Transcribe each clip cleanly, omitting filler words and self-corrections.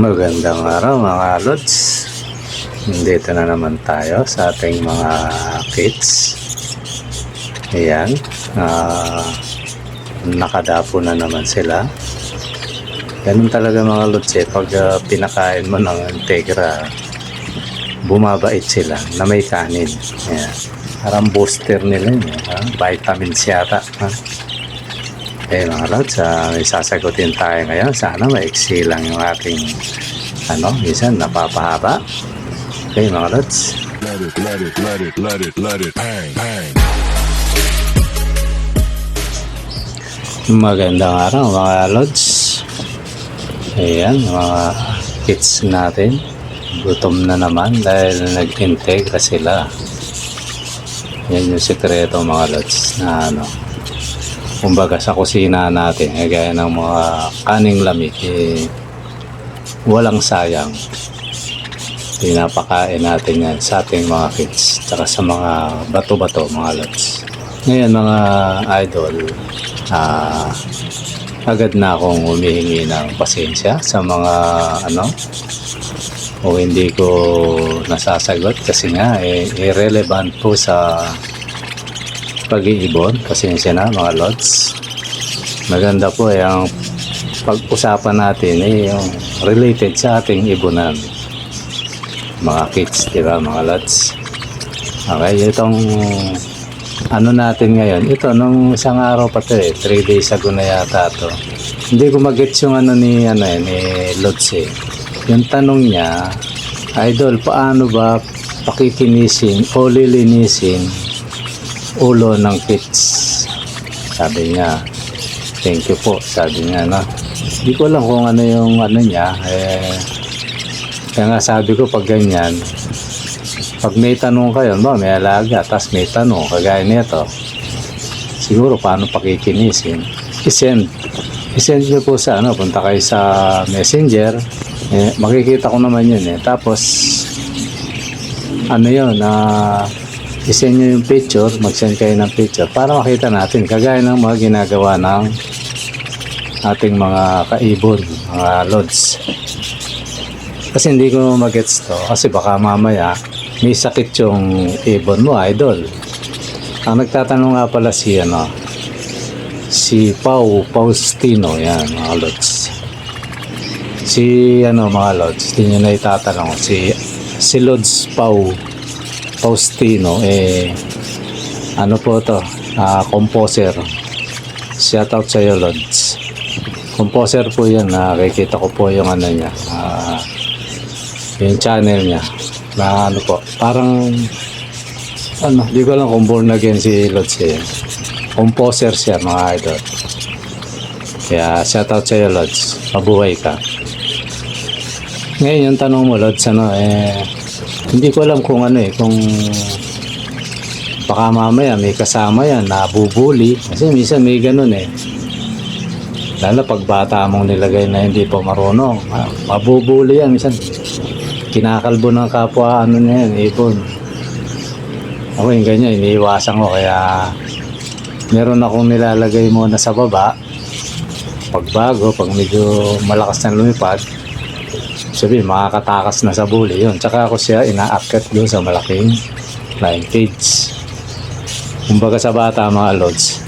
Magandang araw mga lods. Dito na naman tayo sa ating mga kids. Ayan, nakadapo na naman sila. Ganun talaga mga lods pag pinakain mo ng integra, bumabait sila na may kanin. Ayan. Parang booster nila yun, vitamins yata. Okay mga lods, may sasagutin tayo ngayon. Sana maiksi lang yung ating minsan napapahaba. Okay mga lods. Let it bang. Magandang araw mga lods. Ayan mga kids natin, gutom na naman dahil nag-integra sila. Yan yung sekreto mga lods na kumbaga sa kusina natin, gaya ng mga kaning lamig, walang sayang. Pinapakain natin yan sa ating mga kids, tsaka sa mga bato-bato mga lods. Ngayon mga idol, agad na akong humihingi ng pasensya sa mga o hindi ko nasasagot kasi nga irrelevant po sa pag-iibon. Pasensya na mga lods. Maganda po ang pag-usapan natin yung related sa ating ibunan mga kids, diba mga lods. Okay, itong natin ngayon, ito nung isang araw pa to 3 days ago na yata to. Hindi ko mag-gets yung ni Lods yung tanong niya, idol, paano ba pakikinisin o lilinisin ulo ng kids? Sabi niya, thank you po, sabi niya hindi ko alam kung yung niya kaya nga sabi ko pag ganyan, pag may tanong kayo may alaga tapos may tanong kagaya nito, siguro paano pakikinisin, isend nyo po sa punta kayo sa messenger, makikita ko naman yun tapos isend nyo yung picture, mag-send kayo ng picture para makita natin kagaya ng mga ginagawa ng ating mga kaibon, mga lods. Kasi hindi ko mag-gets to kasi baka mamaya may sakit yung ibon mo, idol. Ang nagtatanong nga pala si Faustino, yan mga lods. Mga lods, hindi nyo na itatanong si Lods Faustino po to, composer. Shout out sa iyo Lods. Composer po yan, nakikita ko po yung niya, yung channel niya na parang di ko alam kung born again si Lods composer siya mga idol. Kaya shout out sa iyo Lods, mabuhay ka. Ngayon yung tanong mo Lods, hindi ko alam kung kung baka mamaya may kasama yan na bubuli kasi minsan may ganun lalo pag bata mong nilagay na hindi pa marunong, mabubuli yan minsan, kinakalbo ng kapwa ibon. Ako yung ganyan, iniiwasan ko kaya meron akong nilalagay muna sa baba pagbago, pag medyo malakas na lumipad, sabi makakatakas na sa buli yun, tsaka ako siya ina-upcut doon sa malaking flying cage. Kumbaga sa bata mga lods,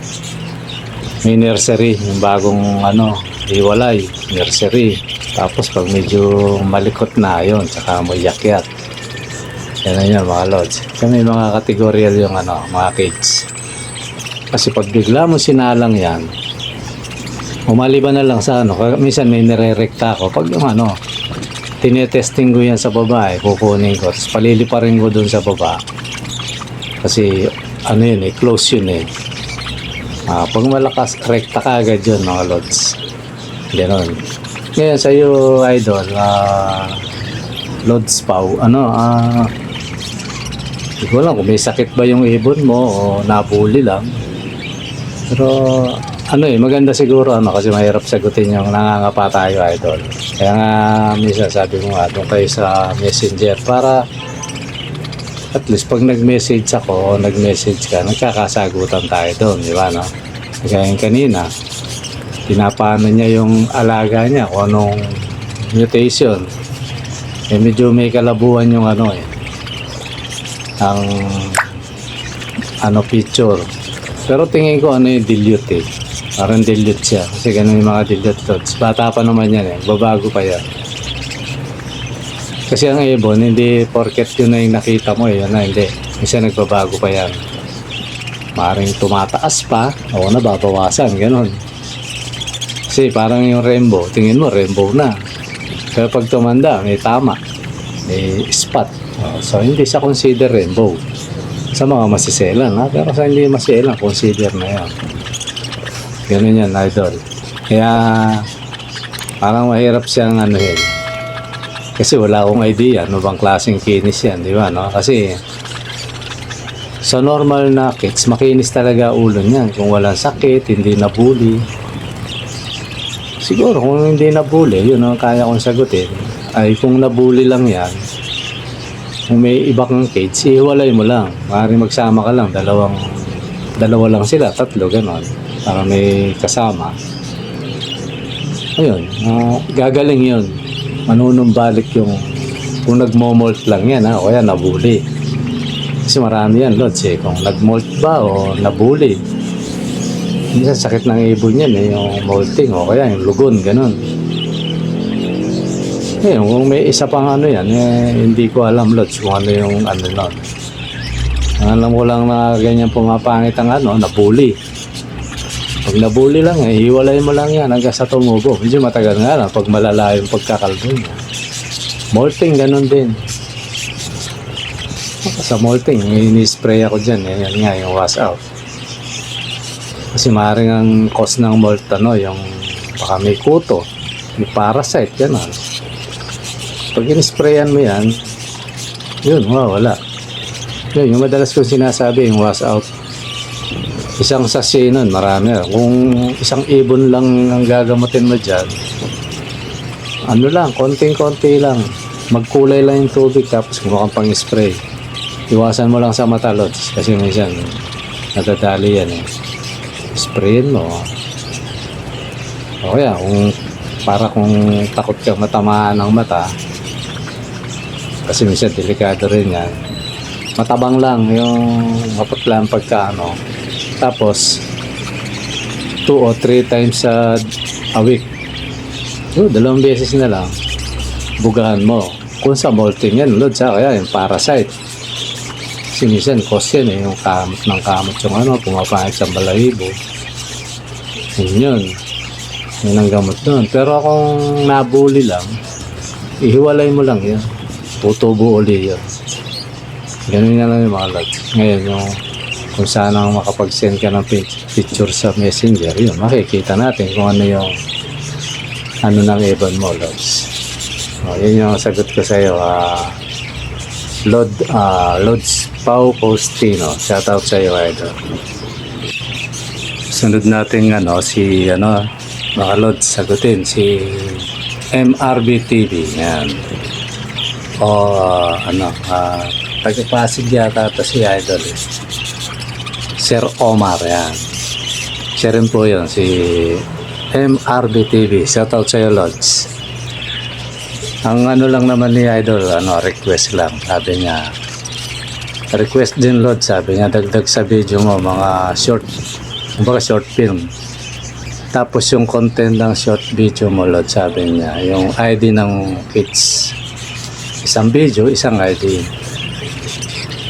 may nursery, yung bagong hiwalay nursery, tapos pag medyo malikot na yun, tsaka mo yakyat. Yan yun mga lods. So may mga kategoryal yung mga cage. Kasi pag bigla mo sinalang yan, umaliban na lang sa minsan may nire-rekta ko pag yung tinetesting ko yan sa baba, kukunin ko tapos paliliparin ko dun sa baba kasi close yun pag malakas, rekta ka agad yun mga lods. Ganon. Ngayon sa iyo idol, Lods Pau, hindi ko alam kung may sakit ba yung ibon mo o nabuli lang, pero maganda siguro kasi mahirap sagutin yung nangangapa tayo idol. Kaya nga minsan sabi mo doon kayo sa messenger para at least pag nag-message ako o nag-message ka, nagkakasagutan tayo doon, di ba Kaya kanina, pinapano niya yung alaga niya kung anong mutation. Medyo may kalabuhan yung ang picture. Pero tingin ko yung dilute Parang dilute siya. Kasi ganun yung mga dilute lods. Bata pa naman yan babago pa yan. Kasi ang ibon, hindi porket yun na yung nakita mo yun na hindi. Kasi nagbabago pa yan. Maring tumataas pa o nababawasan, ganun. Kasi parang yung rainbow, tingin mo rainbow na. Pero pag tumanda, may tama, may spot. So hindi siya consider rainbow. Sa mga masiselan, pero sa hindi masiselan, consider na yan. Ganun yan, idol. Kaya parang mahirap siyang kasi wala akong idea ano bang klaseng kinis yan, di ba, no? Kasi sa normal na kids, makinis talaga ulo niyan. Kung walang sakit, hindi nabuli. Siguro kung hindi nabuli, yun ang kaya kong sagutin. Ay kung nabuli lang yan, kung may iba kang kids, ihiwalay mo lang. Maaaring magsama ka lang, dalawa lang sila, tatlo, gano'n. Para may kasama. Ayun, gagaling yun. Manunumbalik yung kung nagmomolt lang yan, o kaya nabuli. Kasi marami yan, lods kung nagmolt ba o nabuli. Minsan sakit ng ibon yan yung molting o kaya yung lugon, ganun. Ngayon, kung may isa pang yan, hindi ko alam, lods, kung ano yung nun. Ang alam ko lang na ganyan pumapangit ang nabuli. Pag nabuli lang, hiwalay mo lang yan hanggang sa tumubo. Medyo matagal nga lang pag malala yung pagkakalbo niya. Molting, ganun din. Sa molting, ini-spray ako dyan. Yan nga, yung wash out. Kasi maaaring ang cause ng molt, yung baka may kuto, may parasite, gano'n. Pag in-sprayan mo yan, yun, wala. Yun, yung madalas kong sinasabi, yung wash out. Isang sachet nun, marami. Kung isang ibon lang ang gagamutin mo dyan, konting-konti lang. Magkulay lang yung tubig, tapos kumuha kang pang-spray. Iwasan mo lang sa mata, lods, kasi minsan nadadali yan sprayin mo. O kaya kung takot kang matamaan ng mata, kasi minsan delikado rin yan, matabang lang yung maputla ang pagka tapos 2 o 3 times a week, 2 beses na lang bugahan mo. Kung sa molting yan, lods, kaya yung parasite. Kasi minsan cause yan yung kamot ng kamot yung pumapahit sa balahibo. Yun ang gamot nun. Pero kung nabuli lang, ihiwalay mo lang yan, tutubo uli yan. Ganun na lang yung mga lods. Ngayon kung sana makapag-send ka ng picture sa messenger, yun, makikita natin kung ano yung ng ibon mo, lods. Yun yung sagot ko sa iyo, Lods Pau Postino. Shout out sa iyo, idol. Sunod natin mga lods, sagutin si MRB TV. Yan. Taga-Pasig yata ito si idol. Sir Omar, yan. Siya rin po yun, si MRB TV. Shout out sa iyo, lods. Ang lang naman ni idol, request lang. Sabi niya, request din, Lord. Sabi niya, dagdag sa video mo, mga short film. Tapos yung content ng short video mo, Lord, sabi niya, yung ID ng kids. Isang video, isang ID.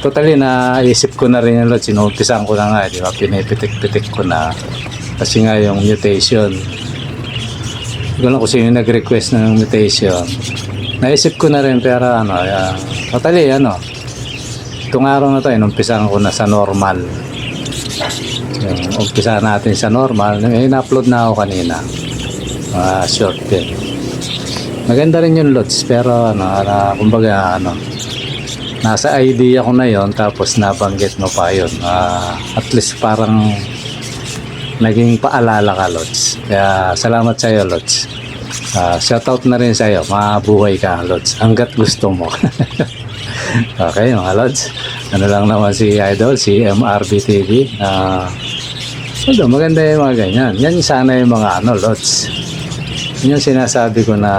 Totally, naisip ko na rin yung Lord. Sinumpisan ko na nga, di ba? Pinipitik-pitik ko na. Kasi nga yung mutation. Gano'n ko sino nag-request ng mutation. Naisip ko na rin, pero totally, itong araw na ito, inumpisahan ko na sa normal. Umpisa natin sa normal. In-upload na ako kanina. Short film. Maganda rin yung loads, pero kumbaga, nasa idea ko na yon, tapos nabanggit mo pa yun. At least parang naging paalala ka, loads. Kaya salamat sa iyo, loads. Shoutout na rin sa iyo. Mabuhay ka, loads, hanggat gusto mo. Okay, mga lods, lang naman si idol, si MRB TV. Maganda yung mga ganyan. Yan sana yung mga lods. Yun yung sinasabi ko na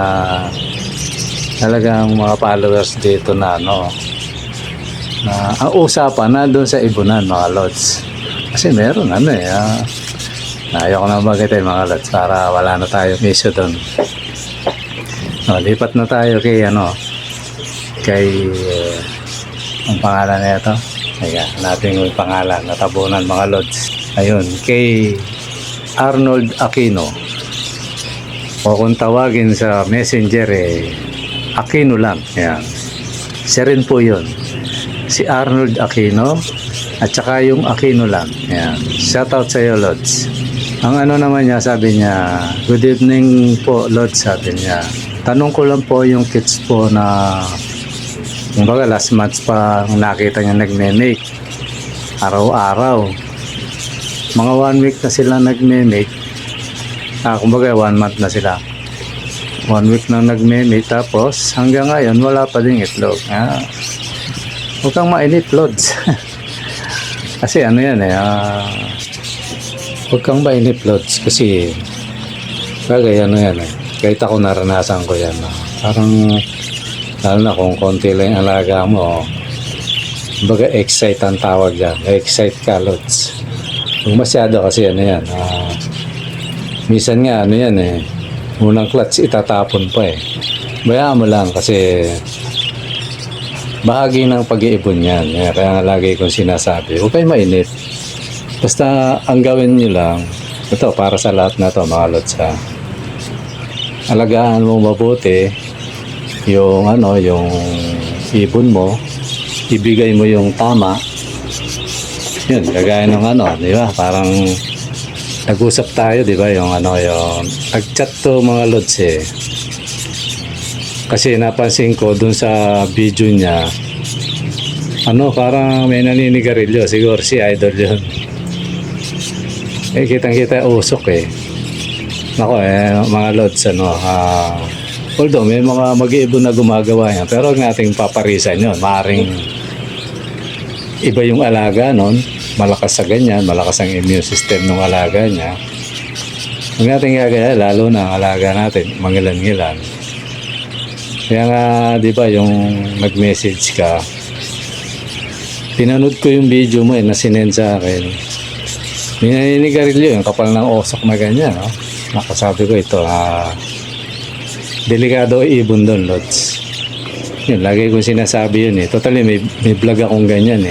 talagang mga followers dito na ano, na ang usapan na doon sa ibunan mga lods. Kasi meron ayoko na magitin mga lods para wala na tayo issue doon. Lipat na tayo kay ang pangalan na ito. Ayan, natin yung pangalan, natabunan mga lods. Ayun, kay Arnold Aquino. O kung tawagin sa messenger Aquino lang. Ayan. Siya rin po yun. Si Arnold Aquino at saka yung Aquino lang. Ayan. Shoutout sa iyo, Lods. Ang naman niya, sabi niya, good evening po, Lods, sabi niya. Tanong ko lang po yung kids po na kumbaga last month pa nakita niya nagme-make. Araw-araw. Mga 1 week na sila nagme-make. Kumbaga 1 month na sila. 1 week na nagme-make tapos hanggang ngayon wala pa ding itlog. Huwag kang mainip, Lods. Kasi huwag kang mainip, Lods. Kasi kagaya kahit ako naranasan ko yan. Parang lalo na kung konti lang yung alaga mo, baga excite ang tawag yan. Excite ka, Lods. Kung masyado kasi minsan nga unang clutch itatapon pa bayaan mo lang kasi bahagi ng pag-iipon yan. Kaya nga lagi kong sinasabi, huwag kayo mainit. Basta ang gawin nyo lang, ito para sa lahat na to mga Lods, alagaan mo mabuti yung yung ibon mo, ibigay mo yung tama. Yun, kagaya ng di ba? Parang nag-usap tayo, di ba? Yung yung nag-chat to mga Lods Kasi napansin ko dun sa video niya, parang may naninigarilyo. Siguro si Idol yun. Kitang-kita usok Nako mga Lods, although may mga mag-iibon na gumagawa yan, pero ang ating paparisan yun, maaaring iba yung alaga nun, malakas sa ganyan, malakas ang immune system ng alaga niya. Ang ating gagaya, lalo na ang alaga natin, mangilan-ngilan. Kaya nga, di ba, yung nag-message ka, pinanood ko yung video mo na sinend sa akin. May naninigarilyo yung kapal ng usok na ganyan, Nakasabi ko ito, delikado ibon doon, Lods. Yun, lagi kong sinasabi yun Totally, may vlog akong ganyan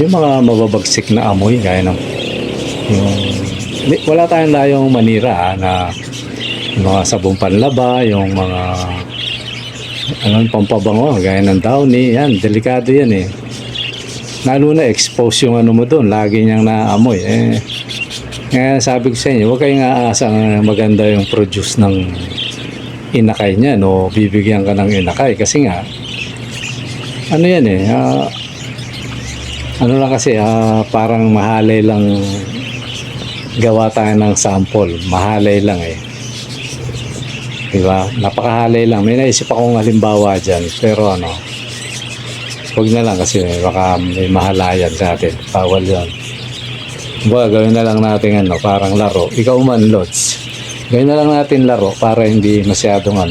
Yung mga mababagsik na amoy, gaya ng wala tayong layong manira na yung mga sabong panlaba, yung mga pampabango, gaya ng downy, yan, delikado yan Lalo na expose yung mo doon, lagi niyang naamoy Kaya sabi ko sa inyo, huwag kayong aasa maganda yung produce ng inakay niya, bibigyan ka ng inakay. Kasi nga, lang kasi, parang mahalay lang gawa tayo ng sample. Mahalay lang Diba? Napakahalay lang. May naisip akong halimbawa dyan, pero huwag na lang kasi baka may mahalayan sa atin. Bawal yun. Gawin na lang natin parang laro. Ikaw man, Lods. Gawin na lang natin laro para hindi masyadong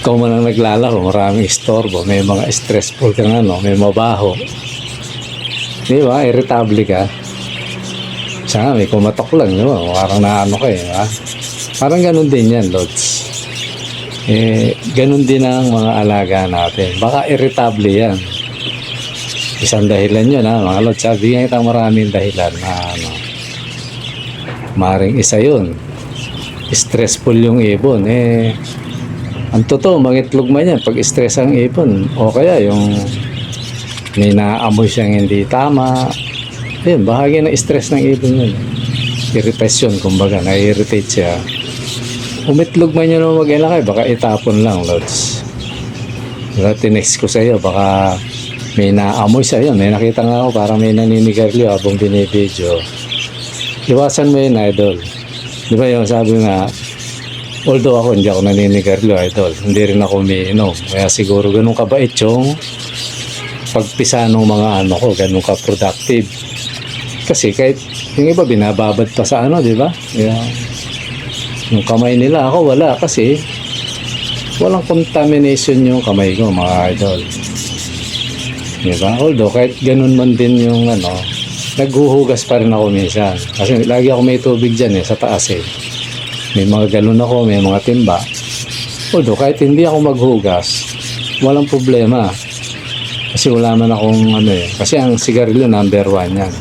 ikaw man ang naglalaro, maraming istorbo, may mga stressful kang may mabaho. Di ba? Irritable ka. Siya nga, may kumatok lang, di ba? Parang ka Parang ganun din yan, Lods. Ganun din ang mga alaga natin. Baka irritable yan. Isang dahilan yun mga Lods. Bigyan kita maraming dahilan na maring isa yun. Stressful yung ibon. Ang totoo, mangitlog man yan pag stress ang ibon. O kaya yung may naamoy siyang hindi tama. Yun, bahagi ng stress ng ibon yun. Irritation, kumbaga, na-irritate siya. Umitlog man yun mag-ilakay, baka itapon lang, Lods. Diba, tinext ko sa iyo, baka may naamoy sa yun. May nakita nga ako, parang may naninigarilyo habang binibidyo. Iwasan mo yun, Idol. Di ba yung sabi nga, although ako hindi ako naninigarilyo, Idol, hindi rin ako umiinom. Kaya siguro ganun kabait yung pagpisa ng mga ganun ka productive. Kasi kahit yung iba binababad pa sa di ba? Yung kamay nila, ako wala kasi walang contamination yung kamay ko, mga idol. Diba? Although kahit ganun man din yung naghuhugas pa rin ako minsan. Kasi lagi ako may tubig dyan sa taas eh. May mga galon ako, may mga timba. Although kahit hindi ako maghugas, walang problema. Kasi wala man akong Kasi ang sigarilyo number 1 yan.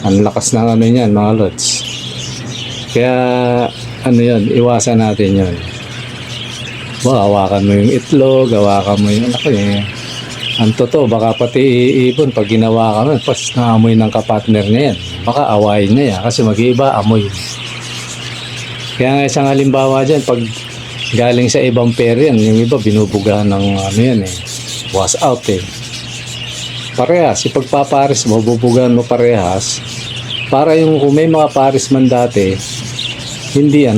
Ang lakas ng yan, mga lods. Kaya yun, iwasan natin yun. Hawakan mo yung itlog, hawakan mo yung ang totoo, baka pati ibon pag ginawa ka nun, pas naamoy ng kapartner niya yan. Baka awayin niya yan kasi mag-iiba amoy. Kaya nga isang halimbawa dyan, pag galing sa ibang pair yan, yung iba binubugahan ng wash out eh. Parehas, ipagpapares mo, bubugahan mo parehas. Para yung kung may mga pares man dati, hindi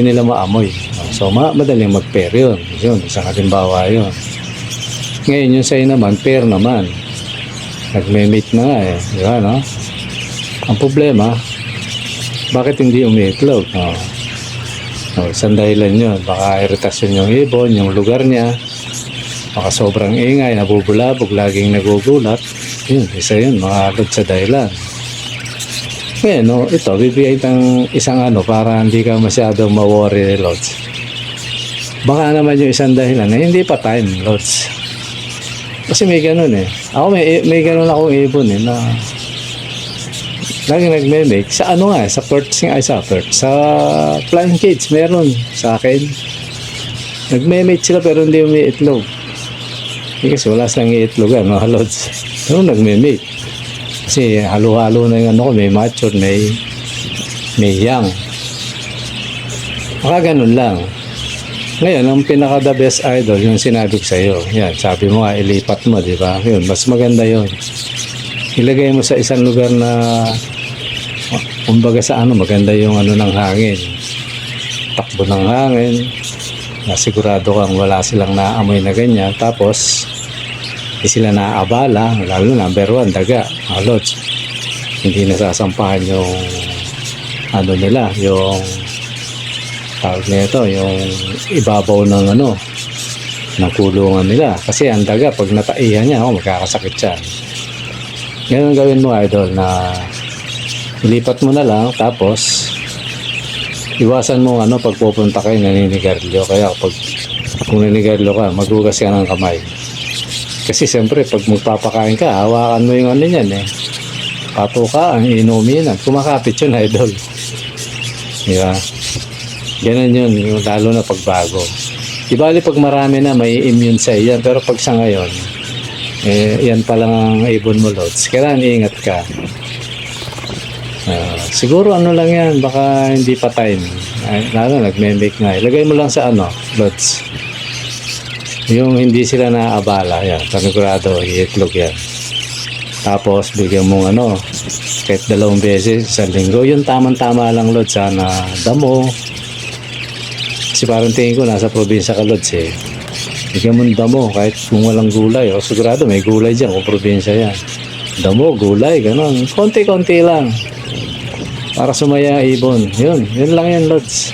nila maamoy. So madaling mag-pair yun. Yun, isang halimbawa yun. Ngayon yung sa'yo naman, pair naman. Nagme-mate na nga eh. Di ba, no? Ang problema, bakit hindi umiitlog? Isang dahilan yun. Baka iritasyon yung ibon, yung lugar niya. Baka sobrang ingay, nabubulabog, laging nagugulat. Yun, isa yun, mga lods sa dahilan. Ngayon, ito, bibigay ng isang para hindi ka masyadong ma-worry, lods. Baka naman yung isang dahilan na hindi pa time, lods. Kasi may ganun eh. Ako may ganun akong ibon na lagi nagme-make. Sa sa perch sa perch. Sa flying cage, meron sa akin. Nagme-make sila pero hindi umiitlog. Kasi wala silang iitlogan, mga lods. Pero nagme-make. Kasi halo-halo na yung may mature, may young. Baka ganun lang. Ngayon, ang pinaka-the best idol, yung sinabi ko sa'yo. Yan, sabi mo nga, ilipat mo, di ba? Yun, mas maganda yun. Ilagay mo sa isang lugar na, kumbaga sa maganda yung ng hangin. Takbo ng hangin. Nasigurado kang wala silang naamoy na ganyan. Tapos, hindi sila naaabala. Lalo number 1, daga. Lods. Hindi nasasampahan yung, nila, yung tawag nito, yung ibabaw ng ng kulungan nila. Kasi ang daga, pag nataihan niya, magkakasakit siya. Ganun gawin mo, idol, na ilipat mo na lang, tapos iwasan mo pag pupunta kayo naninigarilyo. Kaya kung naninigarilyo ka, maghugas ka ng kamay. Kasi siyempre, pag magpapakain ka, hawakan mo yung yan eh. Patukaan, inumin, kumakapit yun, idol. Diba? Ganun yun, lalo na pagbago. Di bali pag marami na, may immune sa yan. Pero pag sa ngayon, yan pa lang ang ibon mo, lods. Kailangan iingat ka. Siguro lang yan, baka hindi pa time. Lalo nagme-make nga. Ilagay mo lang sa lods. Yung hindi sila naaabala, yan. Panigurado, iitlog yan. Tapos, bigyan mong kahit 2 beses sa linggo. Yung tamang-tama lang, lods. Sana damo. Kasi parang tingin ko nasa probinsya ka, lods eh. Bigyan mo ng damo kahit kung walang gulay. Sigurado may gulay dyan kung probinsya yan. Damo, gulay, gano'n. Konti-konti lang. Para sumaya ibon. Yun lang yan, lods.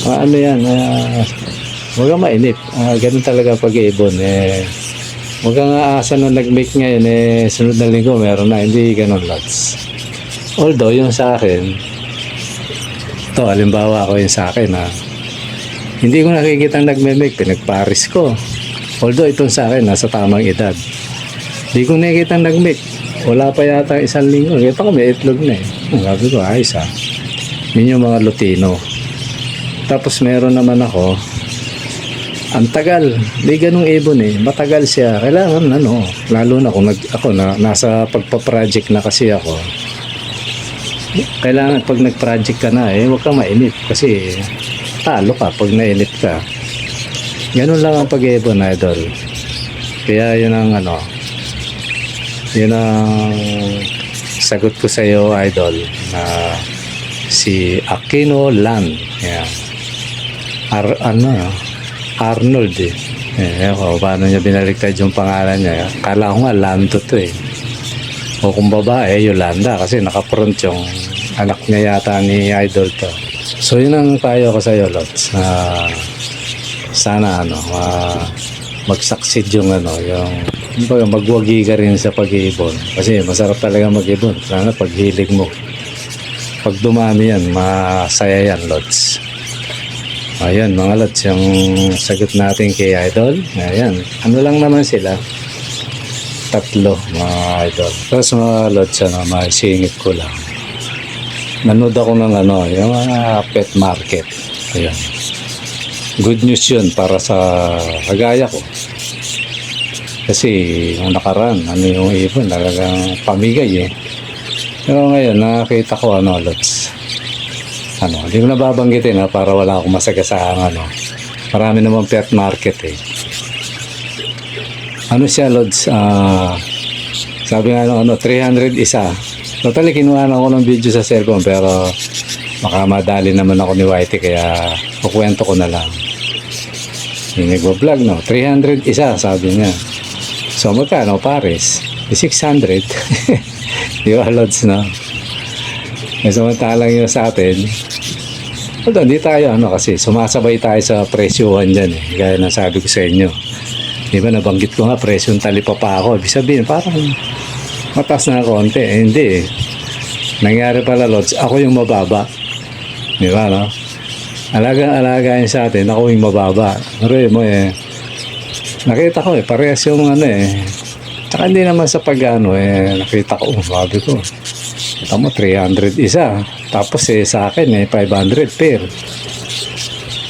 Yan. Huwag kang mainip. Ganun talaga pag-ibon. Huwag kang aasa nung nag-make ngayon. Sunod na linggo meron na. Hindi ganun, lods. Although yung sa akin, ito, halimbawa ko yung sa akin hindi ko nakikita nagme-make, pinagparis ko. Although itong sa akin, nasa tamang edad. Hindi ko nakikita nag-make. Wala pa yata 1 linggo. Kita ko may itlog na eh. Sabi ko, ayos Yun yung mga Lutino. Tapos meron naman ako, ang tagal. Di ganung ibon eh. Matagal siya. Kailangan lalo na kung nasa pagpa-project na kasi ako. Kailangan pag nag-project ka na huwag kang mainip kasi talo ka pag nainip ka. Ganun lang ang pag-ibon, idol. Kaya yun ang yun ang sagot ko sa iyo, idol, na si Aquino Land. Yan. Arnold eh. Paano niya binaliktad yung pangalan niya? Kala ko nga Lando to eh. O kung babae, Yolanda kasi naka-front yung anak niya yata ni idol to. So yun ang payo ko sa'yo, Lods. Sana mag-succeed yung magwagi ka rin sa pag-iibon. Kasi masarap talaga mag-ibon. Sana pag hilig mo. Pag dumami yan, masaya yan, Lods. Ayan mga Lods, yung sagot natin kay Idol. Ayan, ano lang naman sila. 3 mga Idol. Tapos mga Lods, masingit ko lang. Nanood ako ng yung mga pet market. Ayan. Good news yun para sa kagaya ko. Kasi yung nakaraan, yung ibon, talagang pamigay eh. Pero ngayon, nakakita ko Lods. Hindi ko nababanggitin para wala akong masagasaan Marami naman pet market eh. Siya Lods, sabi nga 300 isa. Totally kinuha na ako ng video sa cellphone pero baka madali naman ako ni Whitey kaya kukwento ko na lang. Yung nagbo-vlog 300 isa sabi niya. So magkano pares? 600. Di ba Lods samantalang yun sa atin. Although hindi tayo kasi sumasabay tayo sa presyuhan dyan eh. Gaya ng sabi ko sa inyo. Di ba nabanggit ko nga presyong talipapa ako. Ibig sabihin parang mataas na konti. Hindi eh. Nangyari pala Lods, ako yung mababa. Di ba Alaga yun sa atin, ako yung mababa. Pero mo nakita ko parehas yung Tsaka hindi naman sa nakita ko, sabi ko. Kita mo 300 isa. Tapos sa akin 500 per.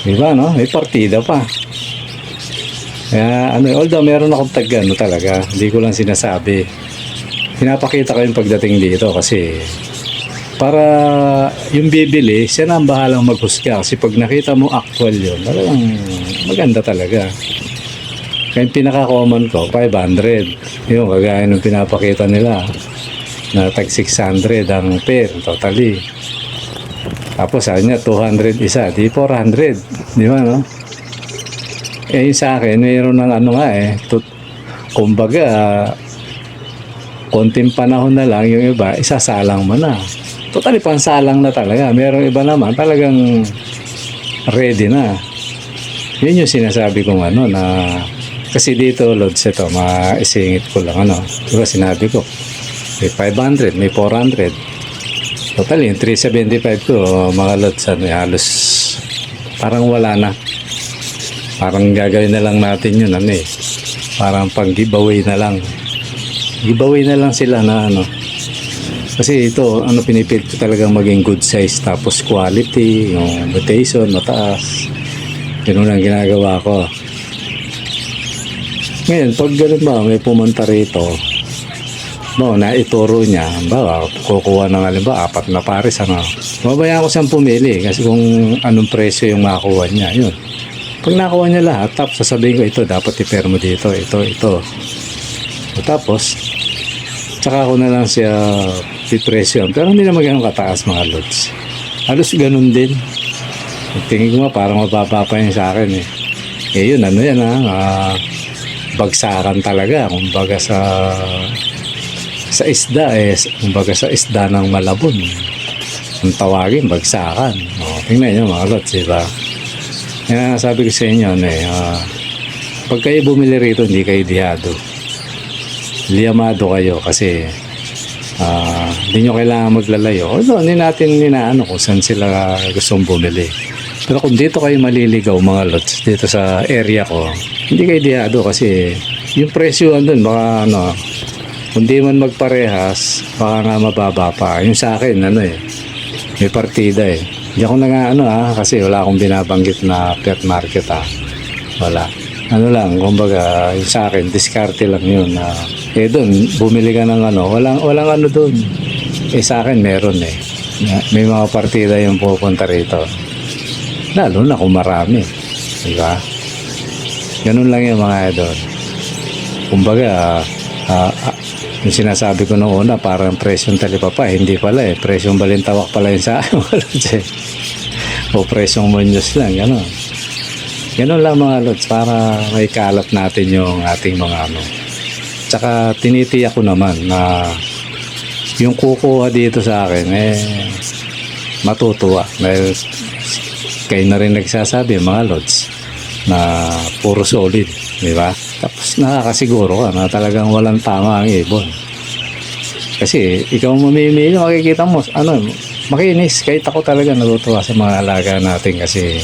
Diba May partida pa. Kaya although meron akong tag talaga, hindi ko lang sinasabi. Pinapakita ko yung pagdating dito kasi para yung bibili, siya na ang bahalang maghusga. Kasi pag nakita mo actual yun, talagang maganda talaga. Kaya yung pinaka-common ko, 500. Yung kagaya ng pinapakita nila na tag 600 ang pair, totally. Tapos sabi niya, 200 isa, di 400. Di ba yung sa akin, mayroon ng kumbaga, konting panahon na lang, yung iba, isasalang mo na. Totally, pansalang na talaga. Merong iba naman, talagang ready na. Yun yung sinasabi kong kasi dito, Lods, ito, maisingit ko lang, diba sinabi ko, may 500, may 400. Totally, yung 375 ko, mga Lods, halos, parang wala na. Parang gagawin na lang natin yun, parang pang giveaway na lang. Giveaway na lang sila Kasi ito, pinipilit ko talagang maging good size, tapos quality, yung mutation, mataas. Yun ang ginagawa ko. Ngayon, pag ganun ba, may pumunta rito, naituro niya, kukuha ng halimbawa, 4 na pares, babayaan ko siyang pumili, kasi kung anong presyo yung makuha niya, yun. Pag nakuha niya lahat, tapos sasabihin ko, ito, dapat i-pair mo dito, ito. Tapos, tsaka ako na lang siya pipresyon, pero hindi naman ganun kataas mga Lods. Halos ganun din. Tingin ko parang mababa pa yun sa akin eh. Yun, yan bagsakan talaga kumbaga sa isda kumbaga sa isda ng Malabon ang tawagin bagsakan. Tingnan nyo mga Lods, diba? Kaya sabi ko sa inyo pag kayo bumili rito hindi kayo liyamado kayo kasi hindi nyo kailangan maglalayo. Hindi natin kung saan sila gustong bumili. Pero kung dito kayo maliligaw mga Lods, dito sa area ko, hindi kayo diyado kasi yung presyo andun baka kung di man magparehas baka nga mababa pa. Yung sa akin may partida hindi ako kasi wala akong binabanggit na pet market wala. Lang kumbaga yung sa akin diskarte lang yun doon bumili ka ng walang doon sa akin meron may mga partida yung pupunta rito lalo na kung marami, diba? Ganun lang yung mga idol. Kumbaga, yung sinasabi ko noong una, parang presyong talipapa, hindi pala presyong balintawak pala yun sa akin. O presyong munyos lang, gano'n. Ganun lang mga Lods, para may kalat natin yung ating mga Tsaka tinitiyak ko naman na yung kukuha dito sa akin, matutuwa dahil kayo na rin nagsasabi mga lods na puro solid, di ba? Tapos nakakasiguro ka na talagang walang tama ang ibon. Kasi ikaw mamimili, makikita mo, makinis. Kahit ako talaga natutuwa sa mga alaga natin kasi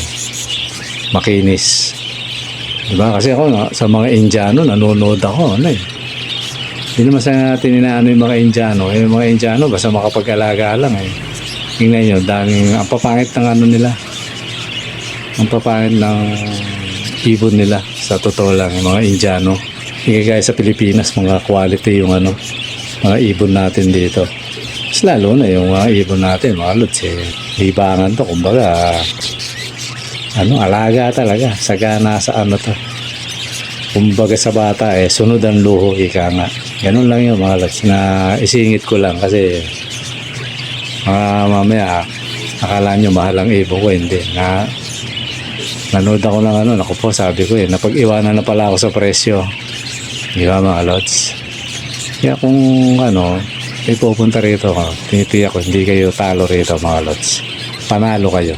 makinis. Diba? Kasi ako sa mga Indiano, nanonood ako. Hindi naman sa natin inaano yung mga Indiano. Yung mga Indiano, basta makapag-alaga lang eh. Tingnan nyo, ang papangit ng nila. Ang papangit ng ibon nila. Sa totoo lang, yung mga Indiano. Hindi kaya sa Pilipinas, mga quality yung mga ibon natin dito. Mas lalo na yung mga ibon natin, mga lods libangan to, kumbaga alaga talaga, sagana sa to, kumbaga sa bata sunod ang luho, ika nga. Ganun lang yung mga lods na isingit ko lang kasi mamaya akala nyo mahal ang ibon ko, hindi na nanood ako ng naku po, sabi ko napag-iwanan na pala ako sa presyo, di ba mga lods? Kaya kung may pupunta rito tinitiyak ko hindi kayo talo rito mga lods, panalo kayo.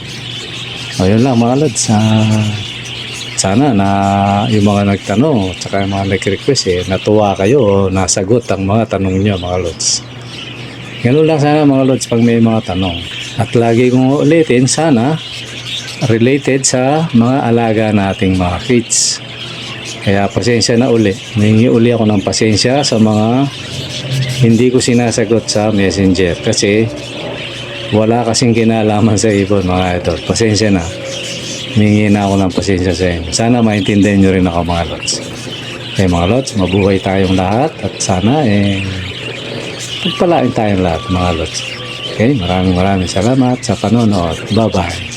Ayun lang mga lods, sana na yung mga nagtanong at saka yung mga nag-request natuwa kayo o nasagot ang mga tanong nyo mga lods. Ganun lang sana mga lods pag may mga tanong, at lagi kong ulitin, sana related sa mga alaga nating mga kids. Kaya pasensya na uli. Humingi uli ako ng pasensya sa mga hindi ko sinasagot sa messenger. Kasi wala kasing kinalaman sa ibon mga idol. Pasensya na. Humingi na ako ng pasensya sa inyo. Sana maintindihan nyo rin ako mga lods. Okay mga lods, mabuhay tayong lahat. At sana pagpalain tayong lahat mga lods. Okay, maraming salamat sa panonood. Bye bye.